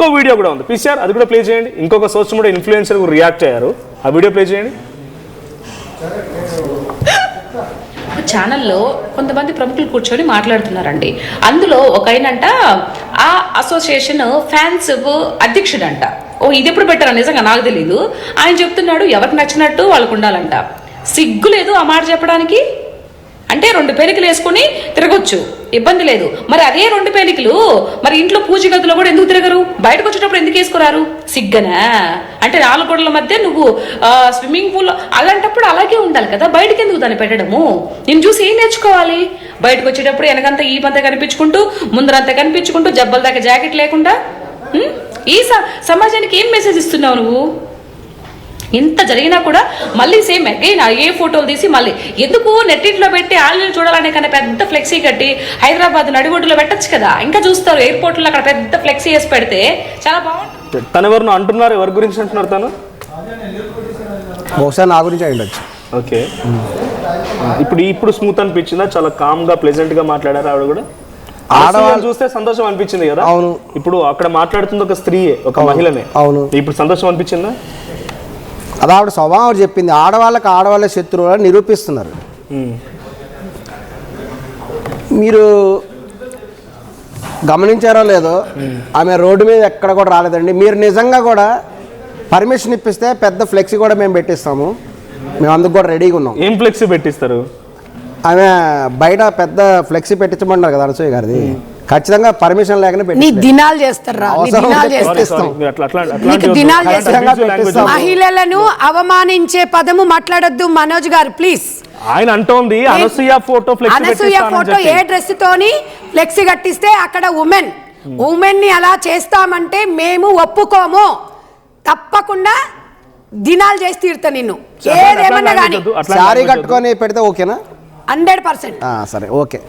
ఇంకో వీడియో కూడా ఉంది పిసిఆర్, అది కూడా ప్లే చేయండి. ఇంకొక సోషల్ మీడియా ఇన్ఫ్లుయెన్సర్ కూడా రియాక్ట్ అయ్యారు, ఆ వీడియో ప్లే చేయండి. ఛానల్లో కొంతమంది ప్రముఖులు కూర్చొని మాట్లాడుతున్నారండి. అందులో ఒక ఆయనంట ఆ అసోసియేషన్ ఫ్యాన్స్ అధ్యక్షుడంట. ఓ ఇది ఎప్పుడు పెట్టారా నిజంగా నాకు తెలీదు. ఆయన చెప్తున్నాడు ఎవరికి నచ్చినట్టు వాళ్ళకు ఉండాలంట. సిగ్గు లేదు ఆ మాట చెప్పడానికి? అంటే 2 పేలికలు వేసుకుని తిరగొచ్చు, ఇబ్బంది లేదు. మరి అదే 2 పేలికలు మరి ఇంట్లో పూజ గదిలో కూడా ఎందుకు తిరగరు? బయటకు వచ్చేటప్పుడు ఎందుకు వేసుకోరారు? సిగ్గనా? అంటే 4 గోడల మధ్య నువ్వు స్విమ్మింగ్ పూల్ అలాంటప్పుడు అలాగే ఉండాలి కదా, బయటకు ఎందుకు దాన్ని పెట్టడము? నేను చూసి ఏం నేర్చుకోవాలి? బయటకు వచ్చేటప్పుడు వెనకంతా ఈ పంత కనిపించుకుంటూ ముందరంతా కనిపించుకుంటూ జబ్బల దాకా జాకెట్ లేకుండా ఈ సమాజానికి ఏం మెసేజ్ ఇస్తున్నావు నువ్వు? ఇంత జరిగినా కూడా మళ్ళీ సేమ్ అగైన్ ఏ ఫోటోలు తీసి మళ్ళీ ఎందుకు నెట్టింట్లో పెట్టి ఆన్లైన్ చూడాలనే కన్నా పెద్ద ఫ్లెక్సీ కట్టి హైదరాబాద్ నడిబొడ్డులో పెట్టచ్చు కదా. ఇంకా చూస్తారు ఎయిర్పోర్ట్లో అక్కడ పెద్ద ఫ్లెక్సీ వేసి పెడితే చాలా బాగుంటుంది. తను ఎవరు అంటున్నారు? ఎవరి గురించి అంటున్నారు? తను బహుశా నా గురించి అయి ఉండొచ్చు. ఓకే, ఇప్పుడు స్మూత్ అనిపించిందా? చాలా కామ్ గా ప్లెజెంట్ గా మాట్లాడారు ఆవిడ కూడా. ఆడవాళ్ళు చూస్తే సంతోషం అనిపించింది కదా. అవును. ఇప్పుడు అక్కడ మాట్లాడుతుంది ఒక స్త్రీయే, ఒక మహిళనే. అవును. ఇప్పుడు సంతోషం అనిపించిందా? అది ఆవిడ స్వభావం చెప్పింది. ఆడవాళ్ళకి ఆడవాళ్ళ శత్రువులు నిరూపిస్తున్నారు. మీరు గమనించారో లేదో, ఆమె రోడ్డు మీద ఎక్కడ కూడా రాలేదండి. మీరు నిజంగా కూడా పర్మిషన్ ఇప్పిస్తే పెద్ద ఫ్లెక్సీ కూడా మేము పెట్టిస్తాము. మేము అందుకు కూడా రెడీగా ఉన్నాం. ఏం ఫ్లెక్సీ పెట్టిస్తారు? ఆమె బయట పెద్ద ఫ్లెక్సీ పెట్టించమన్నారు కదా అనసూయ గారిది. ఖచ్చితంగా పర్మిషన్ లేకనే పెట్టి దినాలు చేస్తారా? మహిళలను అవమానించే పదము మాట్లాడొద్దు మనోజ్ గారు ప్లీజ్. ఆయన అంటోంది అనసూయ ఫోటో ఏ డ్రెస్ తోని ఫ్లెక్సీ కట్టిస్తే అక్కడ ఉమెన్ ని అలా చేస్తామంటే మేము ఒప్పుకోము. తప్పకుండా దినాలు చేసి తీరుతా నిన్ను. ఏదేమన్నా కానీ సారీ కట్టుకొని పెడితే ఓకేనా? 100%. సరే ఓకే,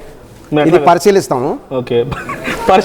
ఇది పరిశీలిస్తాము. ఓకే.